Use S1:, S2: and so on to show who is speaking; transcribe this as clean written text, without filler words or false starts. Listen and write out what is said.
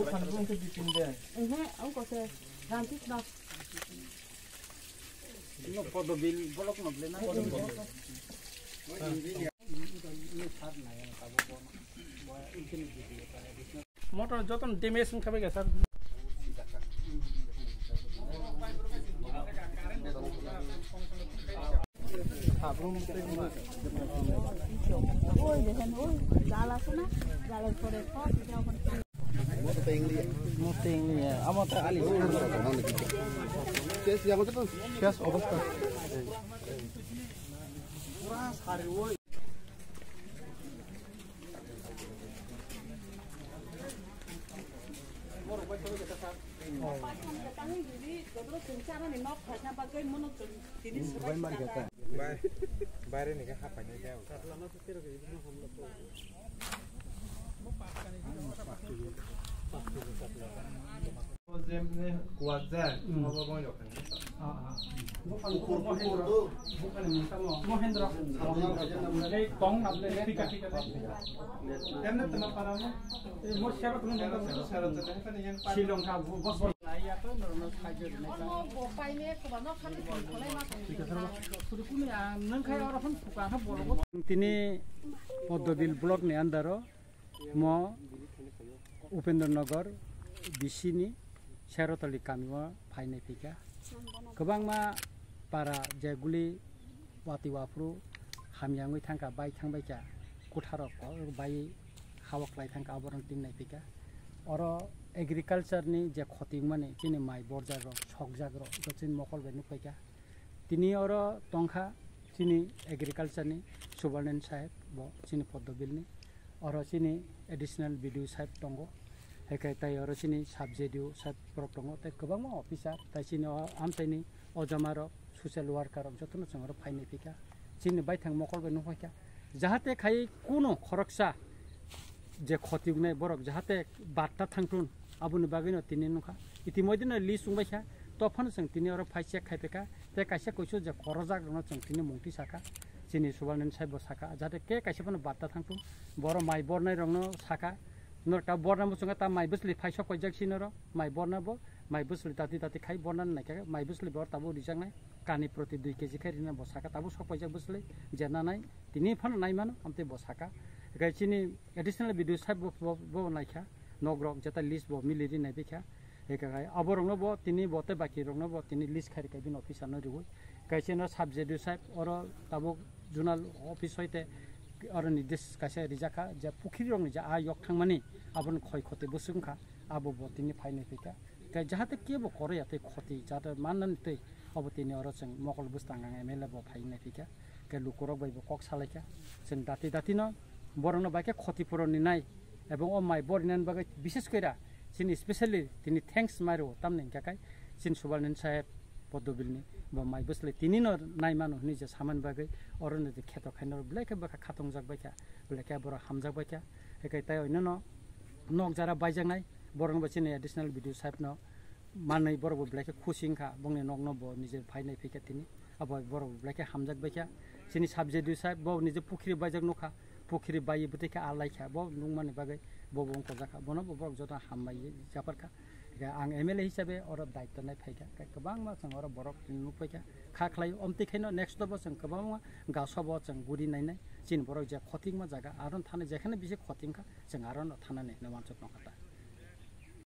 S1: bukan itu dipindah.
S2: Ông có thể làm tiếp nào.
S1: Nó poto bil bolok nó lên nó. Motor joton damage খাবে গে sir
S2: Ôi để hình ôi giá là số nát giá là số đẹp khó thì theo con
S1: một tiếng amo ta ali kes yang itu kes obasta pura sari oi
S3: Bayar ini kan apa nih jauh? Kuazan, apa mau jauh kan?
S1: bukan Mohendra. Ini tong namanya tika. Karena teman paramo, mau syarat teman syarat kan yang Silong kabu bos ya tuh normal saja.
S2: Bộ bay nè, của nó khăn cái của này mà.
S1: Sudah punya, neng kayak orang pun bukan apa bolong. Ini Podobil blok nih andaro, mau Upendranagar di sini Syaratali kami mau paine pika. Kebang ma para jaguli wati wafru hamyangui tangka baik tang baca kutarok bayi hawak lai tangka aborang ting nai pika. Oro agriculture ni je khoting mane chini mai borjar ro chokjag ro jochin mokol benu peka tini oro tongkha chini agriculture ni Subarnan Sahib bo chini Podobil ni oro chini additional video sahib tongo hekai tai oro chini subjedio sahib prok tongo tai kobang officer tai chini amtai ni ojamaro social worker jotno changro phaini pika chini bai thang mokol benu peka jahate khai kuno khoroksa je khoting nei borok jahate batta thangtun abuni bagino tini nuka itimodina li sungbaikha tofan sang tini oro phaisia khaipeka te kaisa koisu je korojak rona sang tini mungti saka chini Subarnan Sahib saka jate ke kaisa pano batta thangtu boro mai bornai rongno saka norta borna musunga ta mai busli phaisa kojak sinoro mai borna bo mai busli tati khai borna naika mai busli bor tabu rijang nai kani proti 2 kg khairina bo saka tabu sok kojak busli jena nai tini phan nai mano amte bo saka gai chini additional video sahib bo naikha nogrok jata list bo miliri nai bekha ekai aborongno bo tini bote baki rongno bo tini list khari kai bin officer no ribu kaiseno subjedio sahib oro tabuk journal office hoite oro nidesh kaisa rijaka ja pukhiri rongni ja ayok thangmani abon khoi khote busungkha abo bo tini phainai peka kai jahate ke bo kore yate khoti jata manan te abo tini oro chang mokol bustanga emela bo phainai peka ke lukorok bai bo kok salaika cheng dati no borongno baike khoti puroni nai এবং ও মাই বরিনান বাগে বিশেষ কইরা চিনি specially তিনি thanks মারো তামনে কাকাই চিন Subarnan Sahib Podobilni বা মাই বসলে তিনি নাই মানু নি যে সামান বাগে অরনে যে খেত খাইনর ব্লেকে বাকা খাতং জাক বাইকা ব্লেকে বড় হামজাক বাইকা একাই তাই অন্য নক যারা বাইজাং নাই বরং বাচিনে এডিশনাল ভিডিও সাহেব ন মানই বড় ব্লেকে খুসিংখা বংনে নক নব নিজে ফাইনাই ফিকা তিনি আবার বড় ব্লেকে হামজাক বাইকা চিনি সাবজেক্টিভ সাহেব ব নিজে পুখরি বাইজাক নখা পুখরি বাই বুতেকে আলাইখা ব নুংমানি বাগে ববং কজাখা বনো বক জতা হামবাই জাপারখা आं एमएलए हिसाबै अर दायित्व नाय फायगा गोबां मा जों अर बरक नुफैगा खाख्लाय अमतिखायनो नेक्स्ट दबो जों गोबां गासबो जों गुरि नायनाय जिन बरक जे खतिंग मा जागा आरन थाने जेखाने बिसे खतिंखा जों आरन थानानै नवानचक नखता